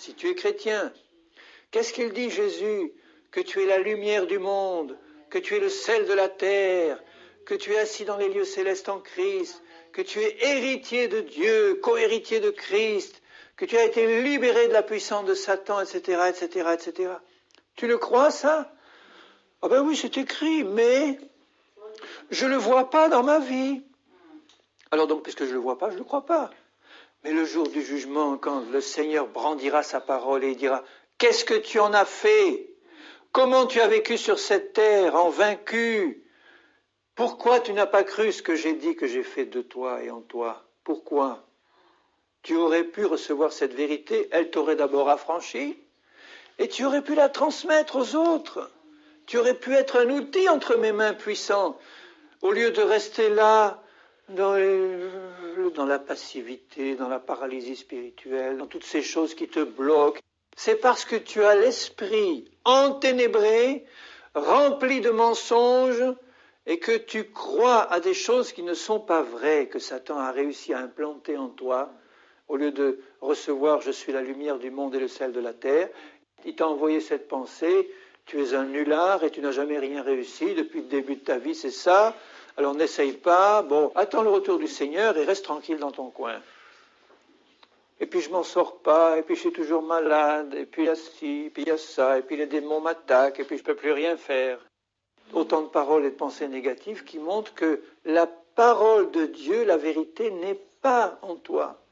si tu es chrétien. Qu'est-ce qu'il dit Jésus? Que tu es la lumière du monde, que tu es le sel de la terre, que tu es assis dans les lieux célestes en Christ, que tu es héritier de Dieu, co-héritier de Christ, que tu as été libéré de la puissance de Satan, etc., etc., etc. Tu le crois, ça? Ah ben oui, c'est écrit, mais je ne le vois pas dans ma vie. Alors donc, puisque je ne le vois pas, je ne le crois pas. Mais le jour du jugement, quand le Seigneur brandira sa parole et il dira « Qu'est-ce que tu en as fait? Comment tu as vécu sur cette terre en vaincu? Pourquoi tu n'as pas cru ce que j'ai dit que j'ai fait de toi et en toi? Pourquoi? Tu aurais pu recevoir cette vérité, elle t'aurait d'abord affranchi, et tu aurais pu la transmettre aux autres. Tu aurais pu être un outil entre mes mains puissant, au lieu de rester là, dans la passivité, dans la paralysie spirituelle, dans toutes ces choses qui te bloquent. C'est parce que tu as l'esprit enténébré, rempli de mensonges, et que tu crois à des choses qui ne sont pas vraies, que Satan a réussi à implanter en toi, au lieu de recevoir « je suis la lumière du monde et le sel de la terre », il t'a envoyé cette pensée « tu es un nulard et tu n'as jamais rien réussi, depuis le début de ta vie c'est ça ». Alors n'essaye pas, bon, attends le retour du Seigneur et reste tranquille dans ton coin. Et puis je m'en sors pas, et puis je suis toujours malade, et puis il y a ci, puis il y a ça, et puis les démons m'attaquent, et puis je peux plus rien faire. Autant de paroles et de pensées négatives qui montrent que la parole de Dieu, la vérité, n'est pas en toi.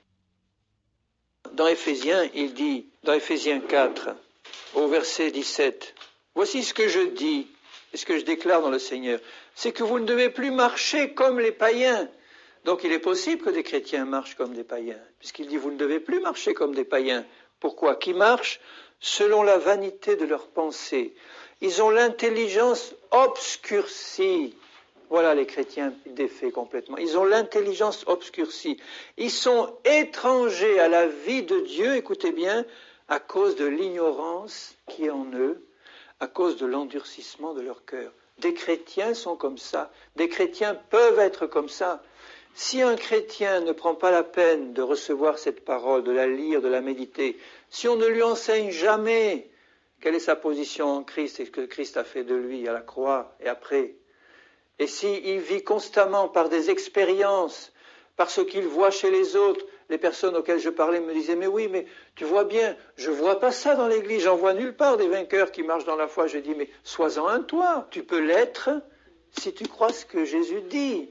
Dans Éphésiens, il dit, dans Éphésiens 4, au verset 17, « Voici ce que je dis, et ce que je déclare dans le Seigneur, c'est que vous ne devez plus marcher comme les païens. » Donc il est possible que des chrétiens marchent comme des païens, puisqu'il dit « Vous ne devez plus marcher comme des païens. » Pourquoi? Qui marchent selon la vanité de leurs pensées. Ils ont l'intelligence obscurcie. Voilà les chrétiens défaits complètement. Ils ont l'intelligence obscurcie. Ils sont étrangers à la vie de Dieu, écoutez bien, à cause de l'ignorance qui est en eux, à cause de l'endurcissement de leur cœur. Des chrétiens sont comme ça. Des chrétiens peuvent être comme ça. Si un chrétien ne prend pas la peine de recevoir cette parole, de la lire, de la méditer, si on ne lui enseigne jamais quelle est sa position en Christ et ce que Christ a fait de lui à la croix et après, et s'il vit constamment par des expériences, par ce qu'il voit chez les autres, les personnes auxquelles je parlais me disaient « Mais oui, mais tu vois bien, je ne vois pas ça dans l'Église, j'en vois nulle part des vainqueurs qui marchent dans la foi. » Je dis « Mais sois-en un toi, tu peux l'être si tu crois ce que Jésus dit. »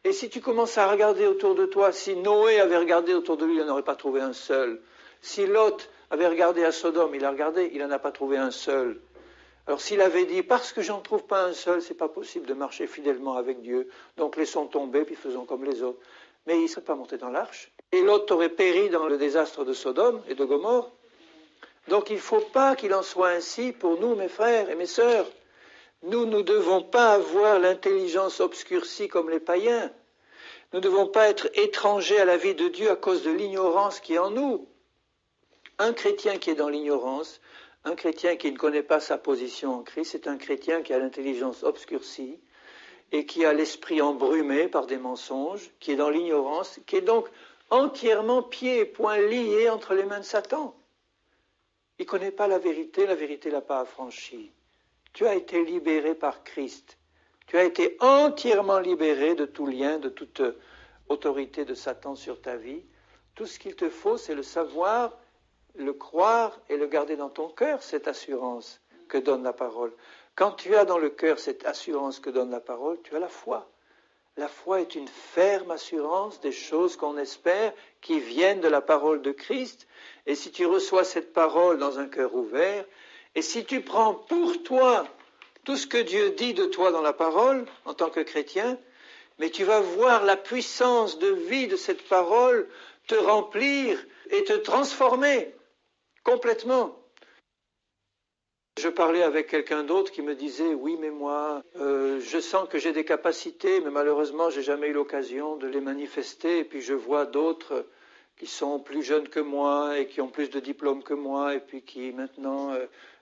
Et si tu commences à regarder autour de toi, si Noé avait regardé autour de lui, il n'en aurait pas trouvé un seul. Si Lot avait regardé à Sodome, il a regardé, il n'en a pas trouvé un seul. Alors s'il avait dit, parce que j'en trouve pas un seul, c'est pas possible de marcher fidèlement avec Dieu, donc laissons tomber, puis faisons comme les autres. Mais il ne serait pas monté dans l'arche. Et l'autre aurait péri dans le désastre de Sodome et de Gomorrhe. Donc il ne faut pas qu'il en soit ainsi pour nous, mes frères et mes sœurs. Nous ne devons pas avoir l'intelligence obscurcie comme les païens. Nous ne devons pas être étrangers à la vie de Dieu à cause de l'ignorance qui est en nous. Un chrétien qui est dans l'ignorance, un chrétien qui ne connaît pas sa position en Christ, c'est un chrétien qui a l'intelligence obscurcie et qui a l'esprit embrumé par des mensonges, qui est dans l'ignorance, qui est donc entièrement pieds et poings liés entre les mains de Satan. Il ne connaît pas la vérité l'a pas affranchi. Tu as été libéré par Christ. Tu as été entièrement libéré de tout lien, de toute autorité de Satan sur ta vie. Tout ce qu'il te faut, c'est le savoir, le croire et le garder dans ton cœur, cette assurance que donne la parole. Quand tu as dans le cœur cette assurance que donne la parole, tu as la foi. La foi est une ferme assurance des choses qu'on espère, qui viennent de la parole de Christ. Et si tu reçois cette parole dans un cœur ouvert, et si tu prends pour toi tout ce que Dieu dit de toi dans la parole, en tant que chrétien, mais tu vas voir la puissance de vie de cette parole te remplir et te transformer complètement. Je parlais avec quelqu'un d'autre qui me disait « Oui, mais moi, je sens que j'ai des capacités, mais malheureusement, je n'ai jamais eu l'occasion de les manifester. Et puis je vois d'autres qui sont plus jeunes que moi et qui ont plus de diplômes que moi et puis qui maintenant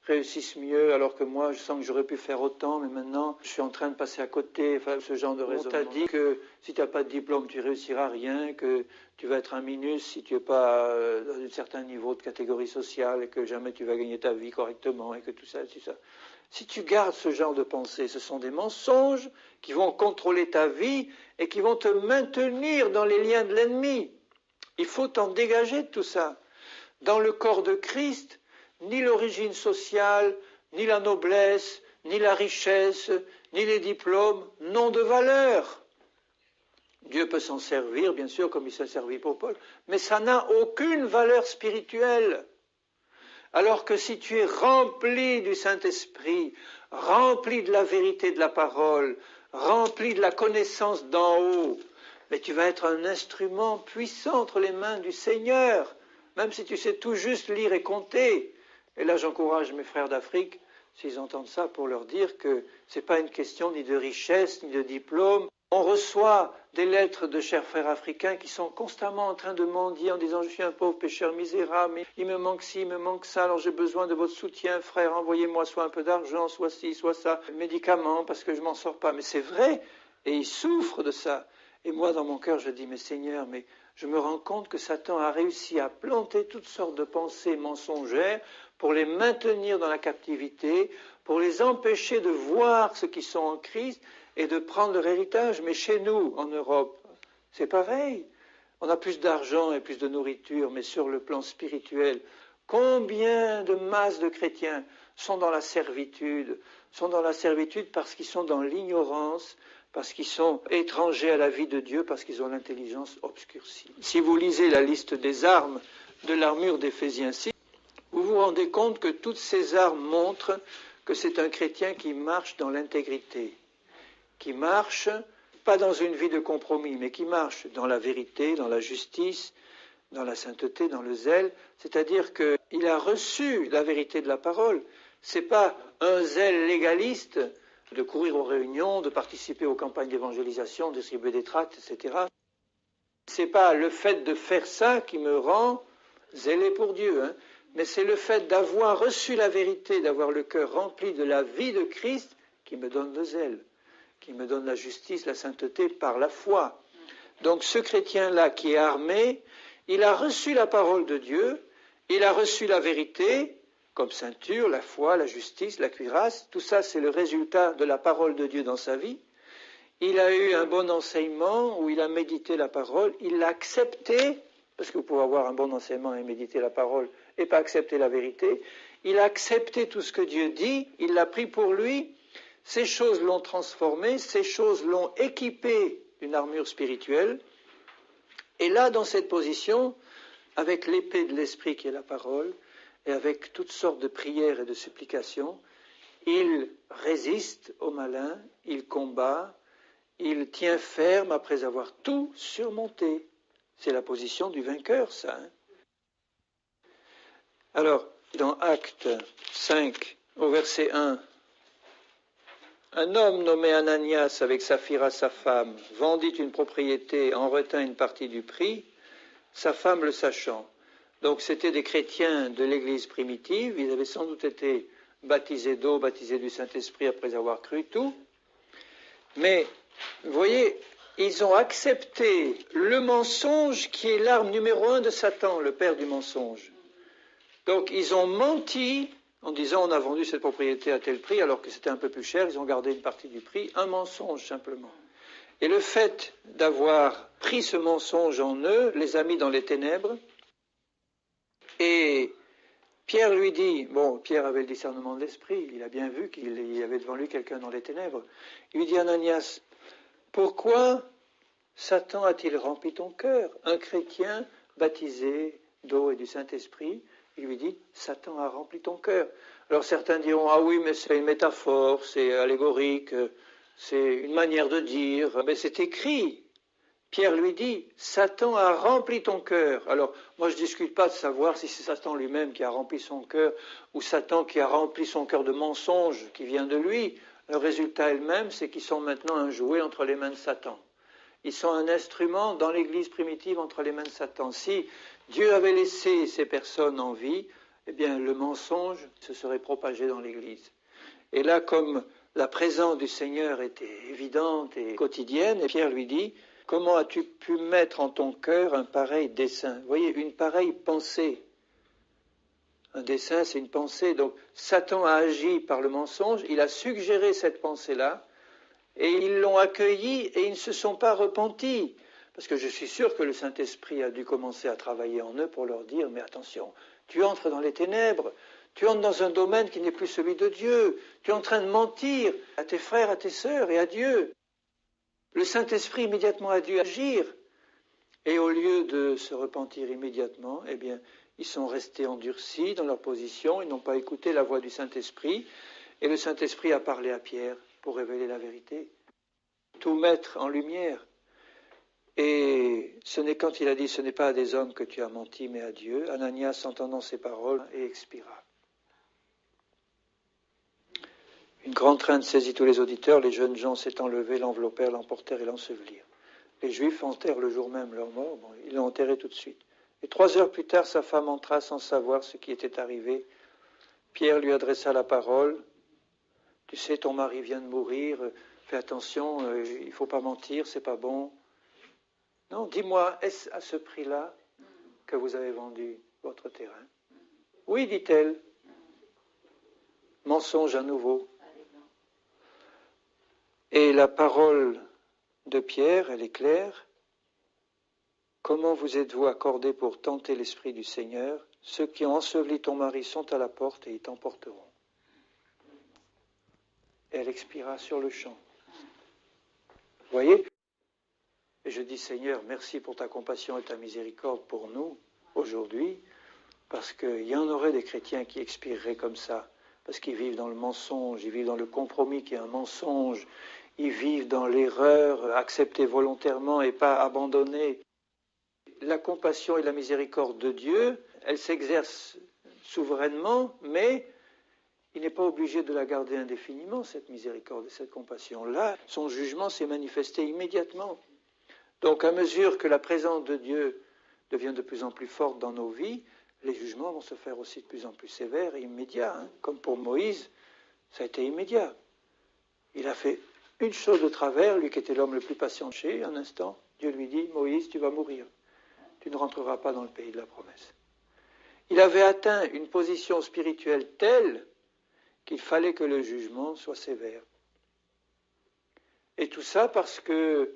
réussissent mieux, alors que moi, je sens que j'aurais pu faire autant, mais maintenant, je suis en train de passer à côté. Enfin, ce genre de raisonnement. On t'a dit que si tu n'as pas de diplôme, tu réussiras rien, que tu vas être un minus si tu n'es pas dans un certain niveau de catégorie sociale, et que jamais tu vas gagner ta vie correctement, et que tout ça, tout ça. Si tu gardes ce genre de pensée, ce sont des mensonges qui vont contrôler ta vie et qui vont te maintenir dans les liens de l'ennemi. Il faut t'en dégager de tout ça. Dans le corps de Christ, ni l'origine sociale, ni la noblesse, ni la richesse, ni les diplômes n'ont de valeur. Dieu peut s'en servir, bien sûr, comme il s'est servi pour Paul, mais ça n'a aucune valeur spirituelle. Alors que si tu es rempli du Saint-Esprit, rempli de la vérité de la parole, rempli de la connaissance d'en haut, mais tu vas être un instrument puissant entre les mains du Seigneur, même si tu sais tout juste lire et compter. Et là, j'encourage mes frères d'Afrique, s'ils entendent ça, pour leur dire que ce n'est pas une question ni de richesse, ni de diplôme. On reçoit des lettres de chers frères africains qui sont constamment en train de mendier en disant « Je suis un pauvre pécheur misérable, mais il me manque ci, il me manque ça, alors j'ai besoin de votre soutien, frère, envoyez-moi soit un peu d'argent, soit ci, soit ça, médicaments, parce que je m'en sors pas. » Mais c'est vrai, et ils souffrent de ça. Et moi, dans mon cœur, je dis « Mais Seigneur, mais je me rends compte que Satan a réussi à planter toutes sortes de pensées mensongères pour les maintenir dans la captivité, pour les empêcher de voir ceux qui sont en Christ et de prendre leur héritage. Mais chez nous, en Europe, c'est pareil. On a plus d'argent et plus de nourriture, mais sur le plan spirituel, combien de masses de chrétiens sont dans la servitude parce qu'ils sont dans l'ignorance, parce qu'ils sont étrangers à la vie de Dieu, parce qu'ils ont l'intelligence obscurcie. Si vous lisez la liste des armes de l'armure d'Éphésiens 6, vous vous rendez compte que toutes ces armes montrent que c'est un chrétien qui marche dans l'intégrité, qui marche pas dans une vie de compromis, mais qui marche dans la vérité, dans la justice, dans la sainteté, dans le zèle, c'est-à-dire qu'il a reçu la vérité de la parole. C'est pas un zèle légaliste de courir aux réunions, de participer aux campagnes d'évangélisation, de distribuer des tracts, etc. C'est pas le fait de faire ça qui me rend zélé pour Dieu, mais c'est le fait d'avoir reçu la vérité, d'avoir le cœur rempli de la vie de Christ qui me donne le zèle, qui me donne la justice, la sainteté par la foi. Donc ce chrétien-là qui est armé, il a reçu la parole de Dieu, il a reçu la vérité, comme ceinture, la foi, la justice, la cuirasse, tout ça c'est le résultat de la parole de Dieu dans sa vie. Il a eu un bon enseignement où il a médité la parole, il l'a accepté, parce que vous pouvez avoir un bon enseignement et méditer la parole et pas accepter la vérité. Il a accepté tout ce que Dieu dit, il l'a pris pour lui, ces choses l'ont transformé, ces choses l'ont équipé d'une armure spirituelle. Et là, dans cette position, avec l'épée de l'esprit qui est la parole, et avec toutes sortes de prières et de supplications, il résiste au malin, il combat, il tient ferme après avoir tout surmonté. C'est la position du vainqueur, ça. Alors, dans Actes 5, au verset 1, un homme nommé Ananias avec Saphira sa femme vendit une propriété, en retint une partie du prix, sa femme le sachant. Donc c'était des chrétiens de l'église primitive, ils avaient sans doute été baptisés d'eau, baptisés du Saint-Esprit après avoir cru tout. Mais, vous voyez, ils ont accepté le mensonge qui est l'arme numéro 1 de Satan, le père du mensonge. Donc ils ont menti en disant on a vendu cette propriété à tel prix alors que c'était un peu plus cher, ils ont gardé une partie du prix, un mensonge simplement. Et le fait d'avoir pris ce mensonge en eux les a mis dans les ténèbres. Et Pierre lui dit, bon, Pierre avait le discernement de l'esprit, il a bien vu qu'il y avait devant lui quelqu'un dans les ténèbres. Il lui dit, Ananias, pourquoi Satan a-t-il rempli ton cœur? Un chrétien baptisé d'eau et du Saint-Esprit, il lui dit, Satan a rempli ton cœur. Alors certains diront, ah oui, mais c'est une métaphore, c'est allégorique, c'est une manière de dire, mais c'est écrit. Pierre lui dit, Satan a rempli ton cœur. Alors, moi je ne discute pas de savoir si c'est Satan lui-même qui a rempli son cœur ou Satan qui a rempli son cœur de mensonges qui vient de lui. Le résultat elle-même, c'est qu'ils sont maintenant un jouet entre les mains de Satan. Ils sont un instrument dans l'église primitive entre les mains de Satan. Si Dieu avait laissé ces personnes en vie, eh bien le mensonge se serait propagé dans l'Église. Et là, comme la présence du Seigneur était évidente et quotidienne, et Pierre lui dit, comment as-tu pu mettre en ton cœur un pareil dessein? Vous voyez, une pareille pensée. Un dessein, c'est une pensée. Donc, Satan a agi par le mensonge, il a suggéré cette pensée-là, et ils l'ont accueillie et ils ne se sont pas repentis. Parce que je suis sûr que le Saint-Esprit a dû commencer à travailler en eux pour leur dire, mais attention, tu entres dans les ténèbres, tu entres dans un domaine qui n'est plus celui de Dieu, tu es en train de mentir à tes frères, à tes sœurs et à Dieu. Le Saint-Esprit immédiatement a dû agir. Et au lieu de se repentir immédiatement, eh bien, ils sont restés endurcis dans leur position, ils n'ont pas écouté la voix du Saint-Esprit, et le Saint-Esprit a parlé à Pierre pour révéler la vérité, tout mettre en lumière. Et ce n'est quand il a dit, ce n'est pas à des hommes que tu as menti, mais à Dieu, Ananias, entendant ces paroles, et expira. Une grande crainte saisit tous les auditeurs, les jeunes gens s'étant levés, l'enveloppèrent, l'emportèrent et l'ensevelirent. Les Juifs enterrent le jour même leur mort, bon, ils l'ont enterré tout de suite. Et 3 heures plus tard, sa femme entra sans savoir ce qui était arrivé. Pierre lui adressa la parole. Tu sais, ton mari vient de mourir, fais attention, il ne faut pas mentir, c'est pas bon. Non, dis-moi, est-ce à ce prix-là que vous avez vendu votre terrain? Oui, dit-elle. Mensonge à nouveau. Et la parole de Pierre, elle est claire. Comment vous êtes-vous accordés pour tenter l'Esprit du Seigneur? Ceux qui ont enseveli ton mari sont à la porte et ils t'emporteront. Et elle expira sur le champ. Vous voyez? Et je dis, Seigneur, merci pour ta compassion et ta miséricorde pour nous aujourd'hui, parce qu'il y en aurait des chrétiens qui expireraient comme ça, parce qu'ils vivent dans le mensonge, ils vivent dans le compromis qui est un mensonge, ils vivent dans l'erreur, acceptée volontairement et pas abandonnée. La compassion et la miséricorde de Dieu, elle s'exerce souverainement, mais il n'est pas obligé de la garder indéfiniment, cette miséricorde et cette compassion-là. Son jugement s'est manifesté immédiatement. Donc, à mesure que la présence de Dieu devient de plus en plus forte dans nos vies, les jugements vont se faire aussi de plus en plus sévères et immédiats. Comme pour Moïse, ça a été immédiat. Il a fait une chose de travers, lui qui était l'homme le plus patient de chez, un instant, Dieu lui dit, Moïse, tu vas mourir. Tu ne rentreras pas dans le pays de la promesse. Il avait atteint une position spirituelle telle qu'il fallait que le jugement soit sévère. Et tout ça parce que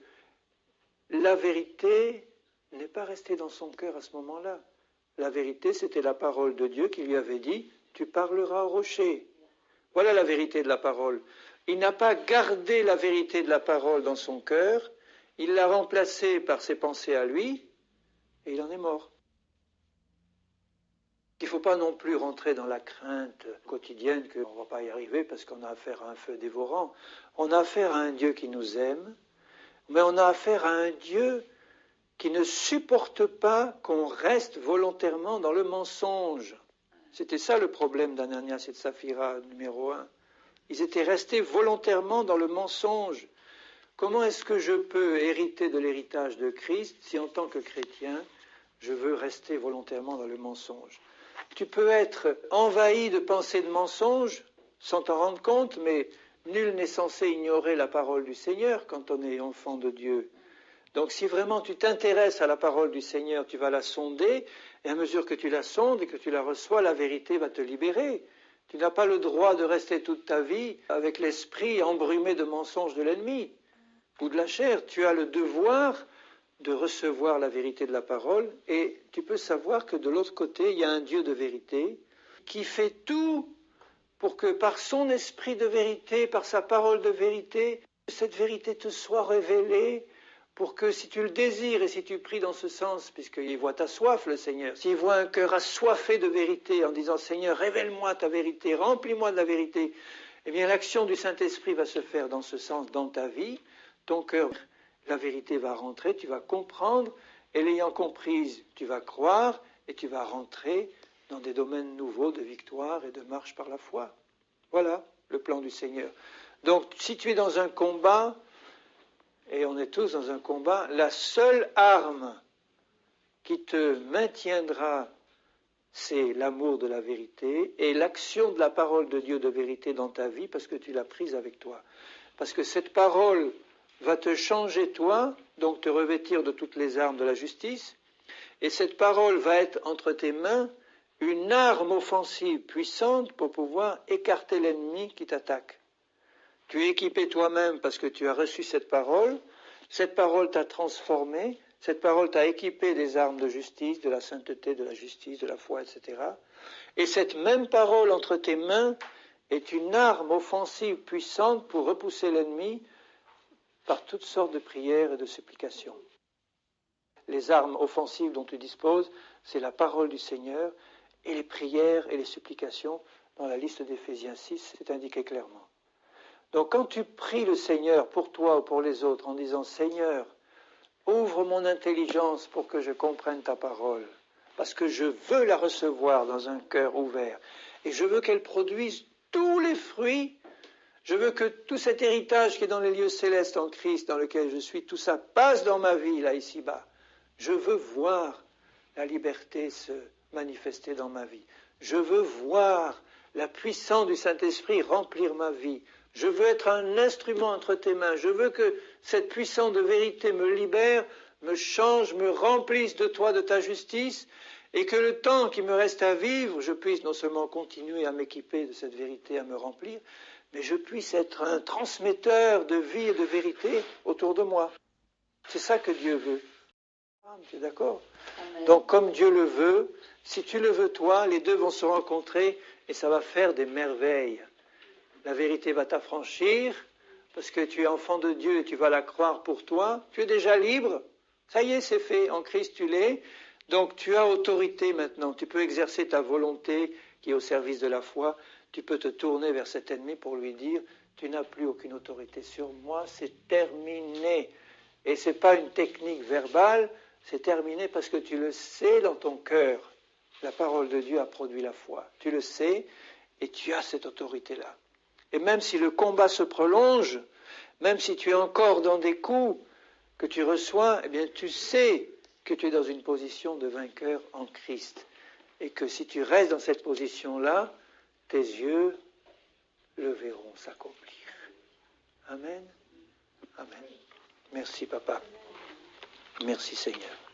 la vérité n'est pas restée dans son cœur à ce moment-là. La vérité, c'était la parole de Dieu qui lui avait dit « Tu parleras au rocher ». Voilà la vérité de la parole. Il n'a pas gardé la vérité de la parole dans son cœur, il l'a remplacée par ses pensées à lui, et il en est mort. Il ne faut pas non plus rentrer dans la crainte quotidienne qu'on ne va pas y arriver parce qu'on a affaire à un feu dévorant. On a affaire à un Dieu qui nous aime, mais on a affaire à un Dieu qui ne supporte pas qu'on reste volontairement dans le mensonge. C'était ça le problème d'Ananias et de Saphira, numéro 1. Ils étaient restés volontairement dans le mensonge. Comment est-ce que je peux hériter de l'héritage de Christ si en tant que chrétien, je veux rester volontairement dans le mensonge? Tu peux être envahi de pensées de mensonges sans t'en rendre compte, mais nul n'est censé ignorer la parole du Seigneur quand on est enfant de Dieu. Donc si vraiment tu t'intéresses à la parole du Seigneur, tu vas la sonder, et à mesure que tu la sondes et que tu la reçois, la vérité va te libérer. Tu n'as pas le droit de rester toute ta vie avec l'esprit embrumé de mensonges de l'ennemi ou de la chair. Tu as le devoir de recevoir la vérité de la parole, et tu peux savoir que de l'autre côté, il y a un Dieu de vérité qui fait tout pour que par son esprit de vérité, par sa parole de vérité, cette vérité te soit révélée, pour que si tu le désires et si tu pries dans ce sens, puisqu'il voit ta soif, le Seigneur, s'il voit un cœur assoiffé de vérité en disant « Seigneur, révèle-moi ta vérité, remplis-moi de la vérité », eh bien l'action du Saint-Esprit va se faire dans ce sens dans ta vie, ton cœur, la vérité va rentrer, tu vas comprendre, et l'ayant comprise, tu vas croire, et tu vas rentrer dans des domaines nouveaux de victoire et de marche par la foi. Voilà le plan du Seigneur. Donc, si tu es dans un combat, et on est tous dans un combat, la seule arme qui te maintiendra c'est l'amour de la vérité et l'action de la parole de Dieu de vérité dans ta vie parce que tu l'as prise avec toi. Parce que cette parole va te changer toi, donc te revêtir de toutes les armes de la justice, et cette parole va être entre tes mains une arme offensive puissante pour pouvoir écarter l'ennemi qui t'attaque. Tu es équipé toi-même parce que tu as reçu cette parole t'a transformé, cette parole t'a équipé des armes de justice, de la sainteté, de la justice, de la foi, etc. Et cette même parole entre tes mains est une arme offensive puissante pour repousser l'ennemi par toutes sortes de prières et de supplications. Les armes offensives dont tu disposes, c'est la parole du Seigneur et les prières et les supplications. Dans la liste d'Éphésiens 6, c'est indiqué clairement. Donc quand tu pries le Seigneur pour toi ou pour les autres en disant « Seigneur, ouvre mon intelligence pour que je comprenne ta parole, parce que je veux la recevoir dans un cœur ouvert, et je veux qu'elle produise tous les fruits, je veux que tout cet héritage qui est dans les lieux célestes en Christ, dans lequel je suis, tout ça passe dans ma vie, là, ici-bas. Je veux voir la liberté se manifester dans ma vie. Je veux voir la puissance du Saint-Esprit remplir ma vie. Je veux être un instrument entre tes mains. Je veux que cette puissance de vérité me libère, me change, me remplisse de toi, de ta justice, et que le temps qui me reste à vivre, je puisse non seulement continuer à m'équiper de cette vérité, à me remplir, mais je puisse être un transmetteur de vie et de vérité autour de moi. C'est ça que Dieu veut. Tu es d'accord ? Amen. Donc comme Dieu le veut, si tu le veux toi, les deux vont se rencontrer et ça va faire des merveilles. La vérité va t'affranchir parce que tu es enfant de Dieu et tu vas la croire pour toi. Tu es déjà libre. Ça y est, c'est fait. En Christ, tu l'es. Donc tu as autorité maintenant. Tu peux exercer ta volonté qui est au service de la foi. Tu peux te tourner vers cet ennemi pour lui dire « Tu n'as plus aucune autorité sur moi, c'est terminé. » Et ce n'est pas une technique verbale, c'est terminé parce que tu le sais dans ton cœur. La parole de Dieu a produit la foi. Tu le sais et tu as cette autorité-là. Et même si le combat se prolonge, même si tu es encore dans des coups que tu reçois, eh bien tu sais que tu es dans une position de vainqueur en Christ. Et que si tu restes dans cette position-là, tes yeux le verront s'accomplir. Amen. Amen. Merci, Papa. Merci, Seigneur.